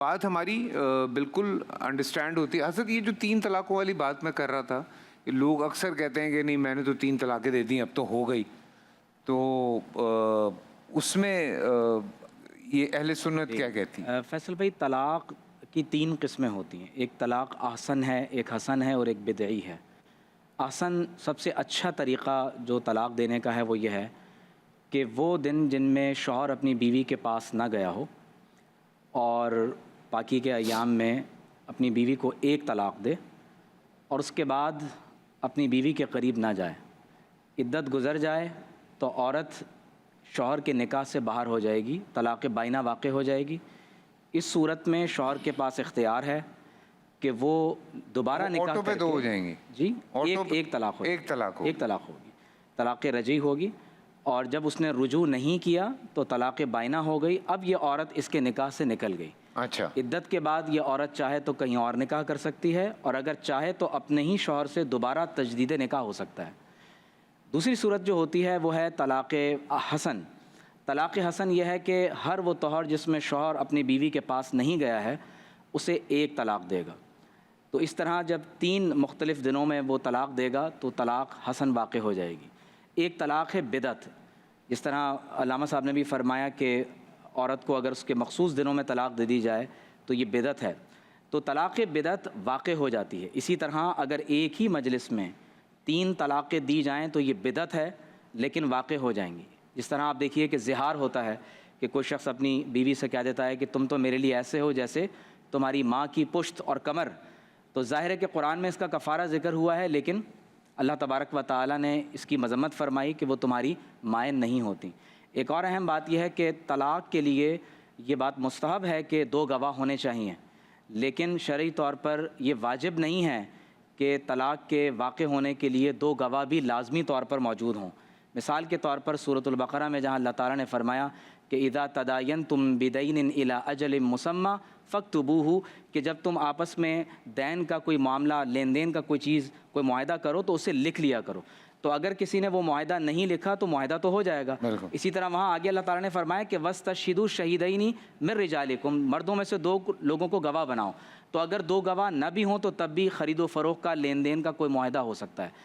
بات ہماری بالکل انڈرسٹینڈ ہوتی ہے حضرت. یہ جو 3 طلاقوں والی بات میں کر رہا تھا کہ لوگ اکثر کہتے ہیں کہ نہیں میں نے تو 3 طلاقیں دے دیں اب تو ہو گئی, تو اس میں یہ اہل سنت کیا کہتی ہیں؟ فیصل بھائی, طلاق کی 3 قسمیں ہوتی ہیں. ایک طلاق احسن ہے, ایک حسن ہے اور ایک بدعی ہے. احسن سب سے اچھا طریقہ جو طلاق دینے کا ہے وہ یہ ہے کہ وہ دن جن میں شوہر اپنی بیوی کے پاس نہ گیا ہو اور باقی کے ایام میں اپنی بیوی کو 1 طلاق دے اور اس کے بعد اپنی بیوی کے قریب نہ جائے. عدت گزر جائے تو عورت شوہر کے نکاح سے باہر ہو جائے گی, طلاق بائنہ واقع ہو جائے گی. اس صورت میں شوہر کے پاس اختیار ہے کہ وہ دوبارہ نکاح آٹو پہ 2 ہو جائیں گی. جی, ایک طلاق ہوگی. ایک طلاق ہوگی, طلاق رجعی ہوگی. اور جب اس نے رجوع نہیں کیا تو طلاق بائنہ ہو گئی. اب یہ عورت اس کے نکاح سے نکل گئی. اچھا, عدت کے بعد یہ عورت چاہے تو کہیں اور نکاح کر سکتی ہے, اور اگر چاہے تو اپنے ہی شوہر سے دوبارہ تجدید نکاح ہو سکتا ہے. دوسری صورت جو ہوتی ہے وہ ہے طلاق حسن. طلاق حسن یہ ہے کہ ہر وہ طہر جس میں شوہر اپنی بیوی کے پاس نہیں گیا ہے اسے 1 طلاق دے گا. تو اس طرح جب 3 مختلف دنوں میں وہ طلاق دے گا تو طلاق حسن واقع ہو جائے گی. ایک طلاق ہے بدعت. جس طرح علامہ صاحب نے بھی فرمایا کہ عورت کو اگر اس کے مخصوص دنوں میں طلاق دے دی جائے تو یہ بدعت ہے. تو طلاق بدعت واقع ہو جاتی ہے. اسی طرح اگر ایک ہی مجلس میں 3 طلاقیں دی جائیں تو یہ بدعت ہے لیکن واقع ہو جائیں گی. جس طرح آپ دیکھیے کہ زہار ہوتا ہے کہ کوئی شخص اپنی بیوی سے کہہ دیتا ہے کہ تم تو میرے لیے ایسے ہو جیسے تمہاری ماں کی پشت اور کمر. تو ظاہر ہے کہ قرآن میں اس کا کفارہ ذکر ہوا ہے, لیکن اللہ تبارک و تعالیٰ نے اس کی مذمت فرمائی کہ وہ تمہاری مائیں نہیں ہوتی. ایک اور اہم بات یہ ہے کہ طلاق کے لیے یہ بات مستحب ہے کہ 2 گواہ ہونے چاہئیں, لیکن شرعی طور پر یہ واجب نہیں ہے کہ طلاق کے واقع ہونے کے لیے 2 گواہ بھی لازمی طور پر موجود ہوں. مثال کے طور پر سورۃ البقرہ میں جہاں اللہ تعالیٰ نے فرمایا کہ اذا تداینتم بدین الی اجل مسمی فاکتبوہ, کہ جب تم آپس میں دین کا کوئی معاملہ, لین دین کا کوئی معاہدہ کرو تو اسے لکھ لیا کرو. تو اگر کسی نے وہ معاہدہ نہیں لکھا تو معاہدہ تو ہو جائے گا. اسی طرح وہاں آگے اللہ تعالیٰ نے فرمایا کہ وَاسْتَشْهِدُوا شَهِیدَیْنِ مِن رِجَالِکُم, مردوں میں سے 2 لوگوں کو گواہ بناؤ. تو اگر 2 گواہ نہ بھی ہوں تو تب بھی خرید و فروخت کا, لین دین کا کوئی معاہدہ ہو سکتا ہے.